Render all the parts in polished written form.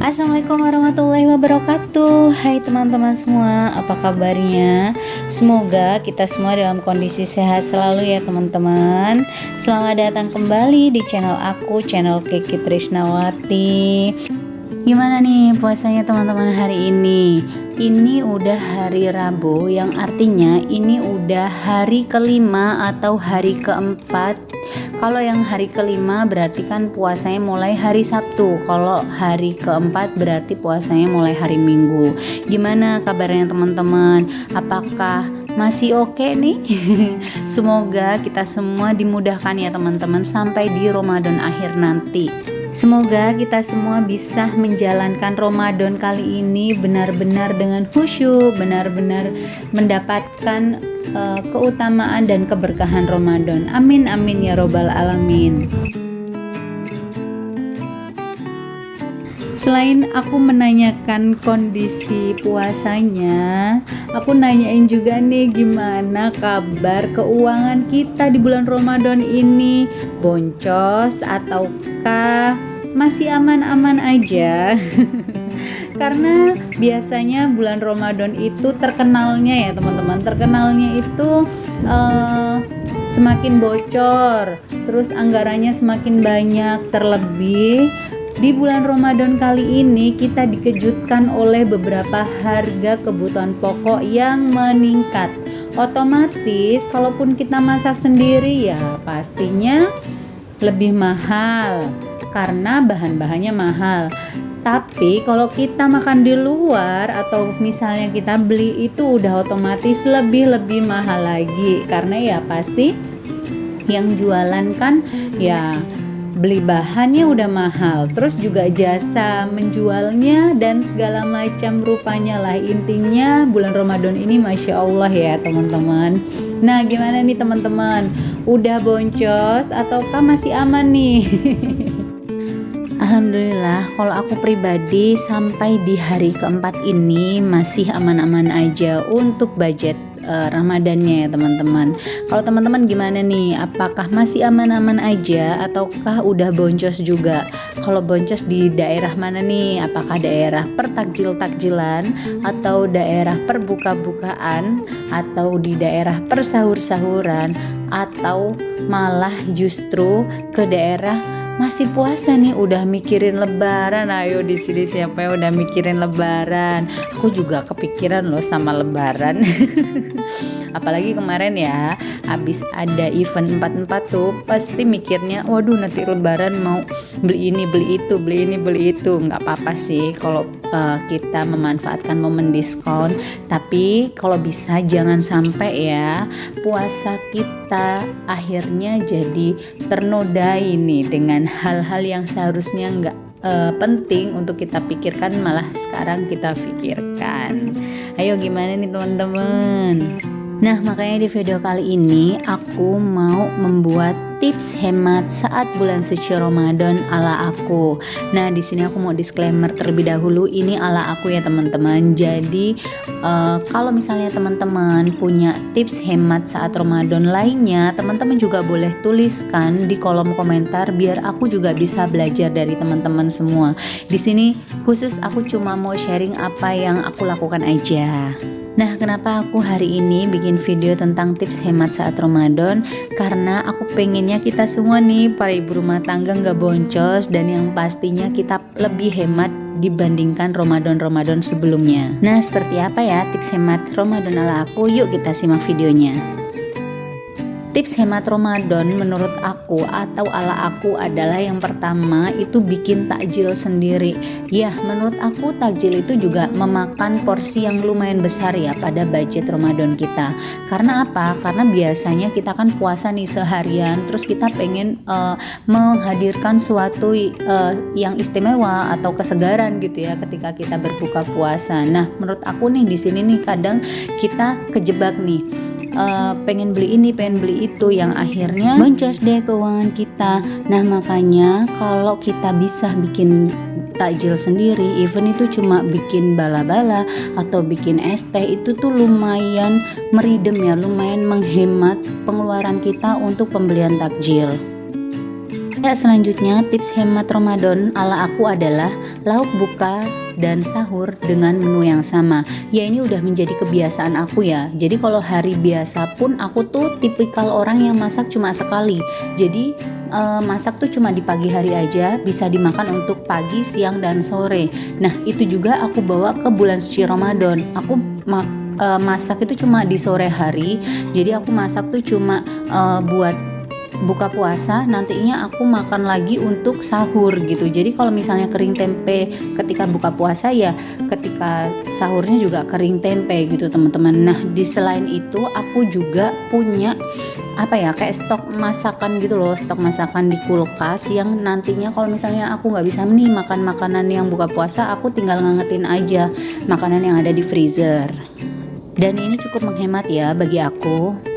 Assalamualaikum warahmatullahi wabarakatuh. Hai teman-teman semua, apa kabarnya? Semoga kita semua dalam kondisi sehat selalu ya teman-teman. Selamat datang kembali di channel aku, channel Kiki Trisnawati. Gimana nih puasanya teman-teman hari ini? Ini udah hari Rabu, yang artinya ini udah hari kelima atau hari keempat. Kalau yang hari kelima berarti kan puasanya mulai hari Sabtu. Kalau hari keempat berarti puasanya mulai hari Minggu. Gimana kabarnya teman-teman? Apakah masih oke nih? Semoga kita semua dimudahkan ya teman-teman sampai di Ramadan akhir nanti. Semoga kita semua bisa menjalankan Ramadan kali ini benar-benar dengan khusyuk, benar-benar mendapatkan keutamaan dan keberkahan Ramadan. Amin amin ya robbal alamin. Selain aku menanyakan kondisi puasanya, aku nanyain juga nih gimana kabar keuangan kita di bulan Ramadan ini. Boncos ataukah masih aman-aman aja? Karena biasanya bulan Ramadan itu terkenalnya ya teman-teman, terkenalnya itu semakin bocor, terus anggarannya semakin banyak. Terlebih di bulan Ramadan kali ini kita dikejutkan oleh beberapa harga kebutuhan pokok yang meningkat. Otomatis kalaupun kita masak sendiri ya pastinya lebih mahal karena bahan-bahannya mahal. Tapi kalau kita makan di luar atau misalnya kita beli itu udah otomatis lebih mahal lagi, karena ya pasti yang jualan kan ya beli bahannya udah mahal, terus juga jasa menjualnya dan segala macam rupanya lah. Intinya bulan Ramadan ini Masya Allah ya teman-teman. Nah gimana nih teman-teman, udah boncos ataukah masih aman nih? Alhamdulillah kalau aku pribadi sampai di hari keempat ini masih aman-aman aja untuk budget Ramadannya ya teman-teman. Kalau teman-teman gimana nih? Apakah masih aman-aman aja ataukah udah boncos juga? Kalau boncos di daerah mana nih? Apakah daerah pertakjil-takjilan atau daerah perbuka-bukaan atau di daerah persahur-sahuran atau malah justru ke daerah masih puasa nih udah mikirin lebaran? Ayo di sini siapa yang udah mikirin lebaran? Aku juga kepikiran loh sama lebaran. Apalagi kemarin ya habis ada event 44 tuh pasti mikirnya waduh nanti lebaran mau beli ini beli itu, beli ini beli itu. Nggak apa-apa sih kalau kita memanfaatkan momen diskon, tapi kalau bisa jangan sampai ya puasa kita akhirnya jadi ternodai nih dengan hal-hal yang seharusnya nggak penting untuk kita pikirkan, malah sekarang kita pikirkan. Ayo gimana nih teman-teman? Nah makanya di video kali ini aku mau membuat tips hemat saat bulan suci Ramadan ala aku. Nah di sini aku mau disclaimer terlebih dahulu, ini ala aku ya teman-teman. Jadi kalau misalnya teman-teman punya tips hemat saat Ramadan lainnya, teman-teman juga boleh tuliskan di kolom komentar biar aku juga bisa belajar dari teman-teman semua. Di sini khusus aku cuma mau sharing apa yang aku lakukan aja. Nah kenapa aku hari ini bikin video tentang tips hemat saat Ramadan? Karena aku pengennya kita semua nih para ibu rumah tangga gak boncos, dan yang pastinya kita lebih hemat dibandingkan Ramadan sebelumnya. Nah seperti apa ya tips hemat Ramadan ala aku? Yuk kita simak videonya. Tips hemat Ramadan menurut aku atau ala aku adalah yang pertama itu bikin takjil sendiri. Ya menurut aku takjil itu juga memakan porsi yang lumayan besar ya pada budget Ramadan kita. Karena apa? Karena biasanya kita kan puasa nih seharian, terus kita pengen menghadirkan suatu yang istimewa atau kesegaran gitu ya ketika kita berbuka puasa. Nah menurut aku nih di sini nih kadang kita kejebak nih, pengen beli ini, pengen beli itu, yang akhirnya boncos deh keuangan kita. Nah makanya kalau kita bisa bikin takjil sendiri, even itu cuma bikin bala-bala atau bikin es teh, itu tuh lumayan meridem ya, lumayan menghemat pengeluaran kita untuk pembelian takjil. Ya, selanjutnya tips hemat Ramadan ala aku adalah lauk buka dan sahur dengan menu yang sama. Ya, ini udah menjadi kebiasaan aku ya. Jadi kalau hari biasa pun aku tuh tipikal orang yang masak cuma sekali. Jadi masak tuh cuma di pagi hari aja, bisa dimakan untuk pagi, siang, dan sore. Nah, itu juga aku bawa ke bulan suci Ramadan. Aku masak itu cuma di sore hari. Jadi aku masak tuh cuma buat buka puasa, nantinya aku makan lagi untuk sahur gitu. Jadi kalau misalnya kering tempe ketika buka puasa, ya ketika sahurnya juga kering tempe gitu teman-teman. Nah, di selain itu aku juga punya kayak stok masakan gitu loh, stok masakan di kulkas yang nantinya kalau misalnya aku nggak bisa nih makan makanan yang buka puasa, aku tinggal ngangetin aja makanan yang ada di freezer. Dan ini cukup menghemat ya bagi aku.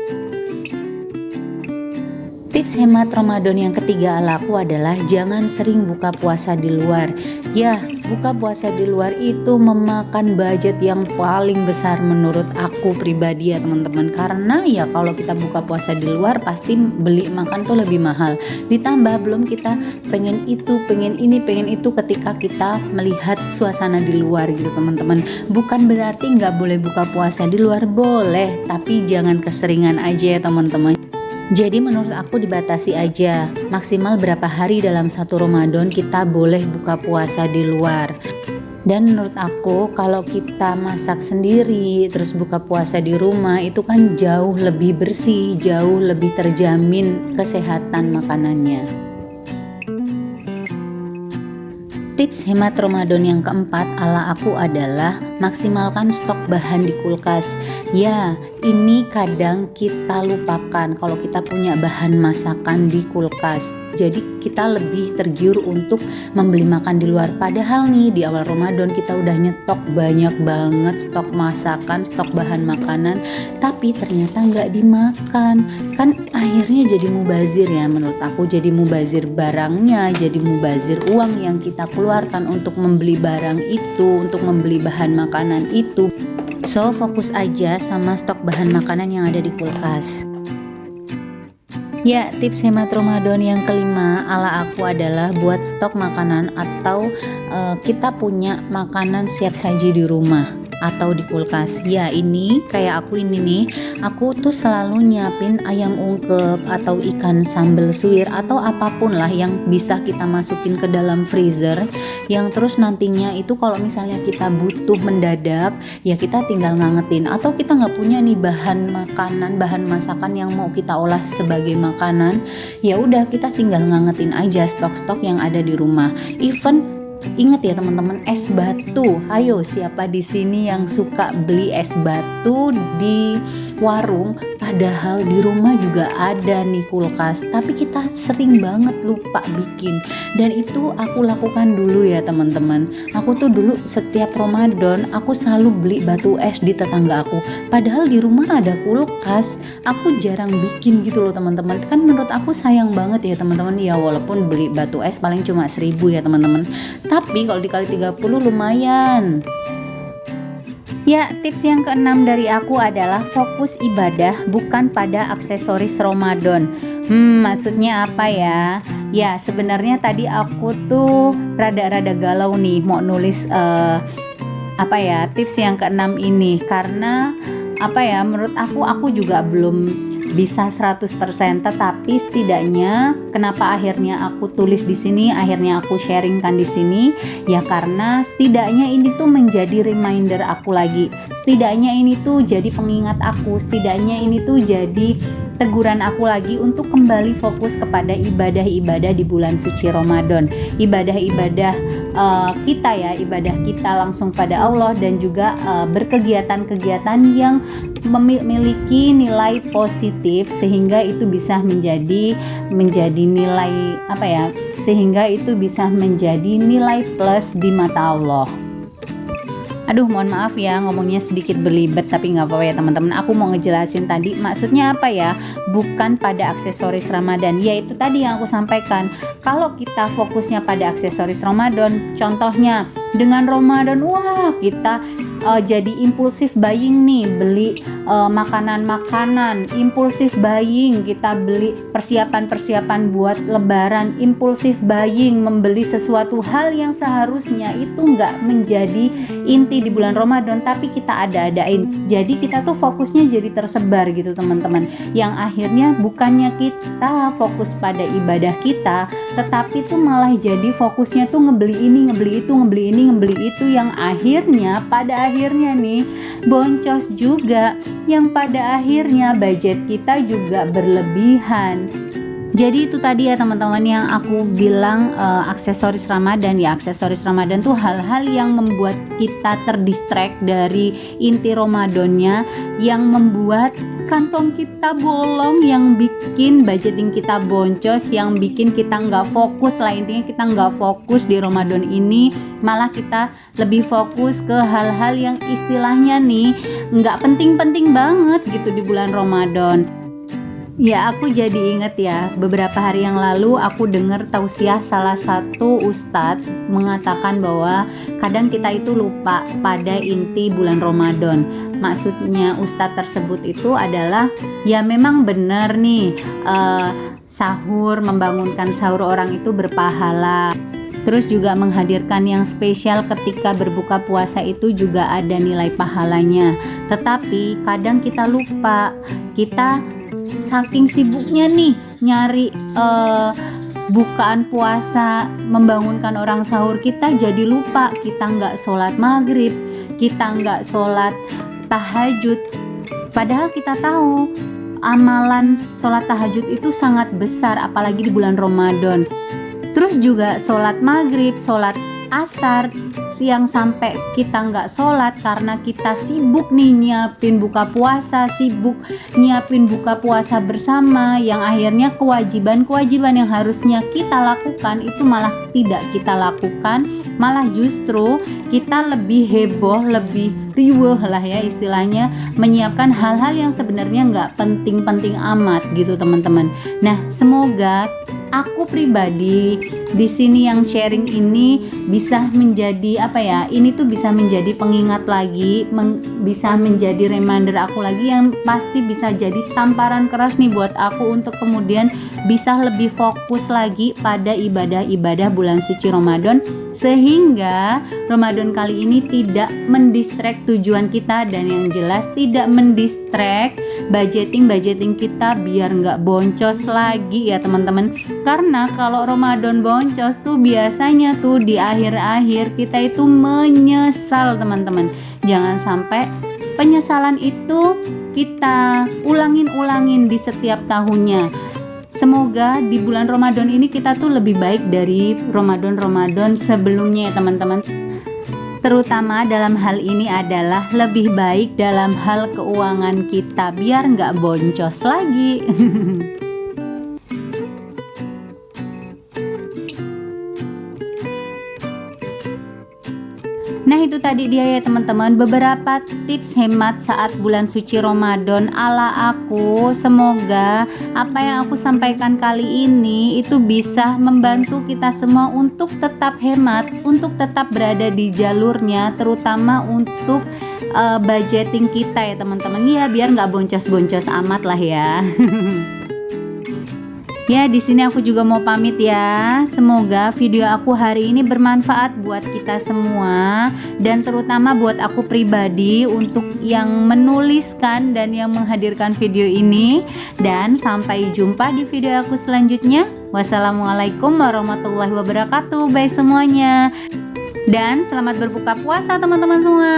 Tips hemat Ramadan yang ketiga ala aku adalah jangan sering buka puasa di luar. Ya, buka puasa di luar itu memakan budget yang paling besar menurut aku pribadi ya teman-teman. Karena ya kalau kita buka puasa di luar pasti beli makan tuh lebih mahal. Ditambah belum kita pengen itu, pengen ini, pengen itu ketika kita melihat suasana di luar gitu teman-teman. Bukan berarti nggak boleh buka puasa di luar, boleh, tapi jangan keseringan aja ya teman-teman. Jadi menurut aku dibatasi aja, maksimal berapa hari dalam satu Ramadan kita boleh buka puasa di luar. Dan menurut aku kalau kita masak sendiri terus buka puasa di rumah itu kan jauh lebih bersih, jauh lebih terjamin kesehatan makanannya. Tips hemat Ramadan yang keempat ala aku adalah maksimalkan stok bahan di kulkas. Ya, ini kadang kita lupakan kalau kita punya bahan masakan di kulkas. Jadi kita lebih tergiur untuk membeli makan di luar. Padahal nih di awal Ramadan kita udah nyetok banyak banget stok masakan, stok bahan makanan, tapi ternyata nggak dimakan. Kan akhirnya jadi mubazir ya menurut aku, jadi mubazir barangnya, jadi mubazir uang yang kita keluarkan untuk membeli barang itu, untuk membeli bahan makanan itu. So fokus aja sama stok bahan makanan yang ada di kulkas. Ya, tips hemat Ramadan yang kelima ala aku adalah buat stok makanan atau kita punya makanan siap saji di rumah atau di kulkas. Ya, ini kayak aku ini nih, aku tuh selalu nyiapin ayam ungkep atau ikan sambal suwir atau apapun lah yang bisa kita masukin ke dalam freezer, yang terus nantinya itu kalau misalnya kita butuh mendadak ya kita tinggal ngangetin, atau kita nggak punya nih bahan makanan, bahan masakan yang mau kita olah sebagai makanan, ya udah kita tinggal ngangetin aja stok-stok yang ada di rumah. Even ingat ya teman-teman, es batu. Ayo, siapa di sini yang suka beli es batu di warung? Padahal di rumah juga ada nih kulkas, tapi kita sering banget lupa bikin. Dan itu aku lakukan dulu ya teman-teman. Aku tuh dulu setiap Ramadan aku selalu beli batu es di tetangga aku. Padahal di rumah ada kulkas, aku jarang bikin gitu loh teman-teman. Kan menurut aku sayang banget ya teman-teman. Ya walaupun beli batu es paling cuma 1.000 ya teman-teman, tapi kalau dikali 30 lumayan. Ya, tips yang keenam dari aku adalah fokus ibadah bukan pada aksesoris Ramadan. Maksudnya apa ya? Ya, sebenarnya tadi aku tuh rada-rada galau nih mau nulis tips yang keenam ini, karena menurut aku juga belum bisa 100%, tetapi setidaknya kenapa akhirnya aku tulis di sini, akhirnya aku sharingkan di sini, ya karena setidaknya ini tuh menjadi reminder aku lagi. Setidaknya ini tuh jadi pengingat aku, setidaknya ini tuh jadi teguran aku lagi untuk kembali fokus kepada ibadah-ibadah di bulan suci Ramadan. Ibadah-ibadah kita ya, ibadah kita langsung pada Allah, dan juga berkegiatan-kegiatan yang memiliki nilai positif sehingga itu bisa menjadi nilai sehingga itu bisa menjadi nilai plus di mata Allah. Aduh, mohon maaf ya ngomongnya sedikit berlibet, tapi nggak apa-apa ya teman-teman. Aku mau ngejelasin tadi maksudnya apa ya, bukan pada aksesoris Ramadan. Ya itu tadi yang aku sampaikan. Kalau kita fokusnya pada aksesoris Ramadan, contohnya dengan Ramadan, wah kita jadi impulsif buying nih, beli makanan-makanan, impulsif buying, kita beli persiapan-persiapan buat lebaran, impulsif buying, membeli sesuatu hal yang seharusnya itu nggak menjadi inti di bulan Ramadan, tapi kita ada-adain. Jadi kita tuh fokusnya jadi tersebar gitu teman-teman, yang akhirnya bukannya kita fokus pada ibadah kita, tetapi tuh malah jadi fokusnya tuh ngebeli ini, ngebeli itu, ngebeli ini, ngebeli itu, yang akhirnya pada akhirnya nih boncos juga, yang pada akhirnya budget kita juga berlebihan. Jadi itu tadi ya teman-teman yang aku bilang, aksesoris Ramadan ya. Aksesoris Ramadan tuh hal-hal yang membuat kita terdistract dari inti Ramadannya, yang membuat kantong kita bolong, yang bikin budgeting kita boncos, yang bikin kita nggak fokus lah, intinya kita nggak fokus di Ramadan ini, malah kita lebih fokus ke hal-hal yang istilahnya nih nggak penting-penting banget gitu di bulan Ramadan. Ya, aku jadi inget ya, beberapa hari yang lalu aku dengar tausiah salah satu ustadz mengatakan bahwa kadang kita itu lupa pada inti bulan Ramadan. Maksudnya ustadz tersebut itu adalah, ya memang benar nih, sahur, membangunkan sahur orang itu berpahala. Terus juga menghadirkan yang spesial ketika berbuka puasa itu juga ada nilai pahalanya. Tetapi kadang kita lupa, kita saking sibuknya nih nyari bukaan puasa, membangunkan orang sahur, kita jadi lupa, kita nggak sholat maghrib, kita nggak sholat tahajud. Padahal kita tahu amalan sholat tahajud itu sangat besar, apalagi di bulan Ramadan. Terus juga sholat maghrib, sholat asar, siang sampai kita nggak sholat karena kita sibuk nih nyiapin buka puasa, sibuk nyiapin buka puasa bersama, yang akhirnya kewajiban-kewajiban yang harusnya kita lakukan itu malah tidak kita lakukan, malah justru kita lebih heboh, lebih riweuh lah ya istilahnya, menyiapkan hal-hal yang sebenarnya nggak penting-penting amat gitu teman-teman. Nah, semoga aku pribadi di sini yang sharing ini bisa menjadi apa ya? Ini tuh bisa menjadi pengingat lagi, bisa menjadi reminder aku lagi, yang pasti bisa jadi tamparan keras nih buat aku untuk kemudian bisa lebih fokus lagi pada ibadah-ibadah bulan suci Ramadan, sehingga Ramadan kali ini tidak mendistract tujuan kita, dan yang jelas tidak mendistract budgeting kita biar nggak boncos lagi ya teman-teman. Karena kalau Ramadan boncos tuh biasanya tuh di akhir-akhir kita itu menyesal teman-teman. Jangan sampai penyesalan itu kita ulangin di setiap tahunnya. Semoga di bulan Ramadan ini kita tuh lebih baik dari Ramadan sebelumnya ya teman-teman. Terutama dalam hal ini adalah lebih baik dalam hal keuangan kita biar nggak boncos lagi. Nah itu tadi dia ya teman-teman, beberapa tips hemat saat bulan suci Ramadan ala aku. Semoga apa yang aku sampaikan kali ini itu bisa membantu kita semua untuk tetap hemat, untuk tetap berada di jalurnya, terutama untuk budgeting kita ya teman-teman. Ya biar nggak boncos-boncos amat lah ya. Ya, di sini aku juga mau pamit ya. Semoga video aku hari ini bermanfaat buat kita semua, dan terutama buat aku pribadi untuk yang menuliskan dan yang menghadirkan video ini. Dan sampai jumpa di video aku selanjutnya. Wassalamualaikum warahmatullahi wabarakatuh. Bye semuanya. Dan selamat berbuka puasa teman-teman semua.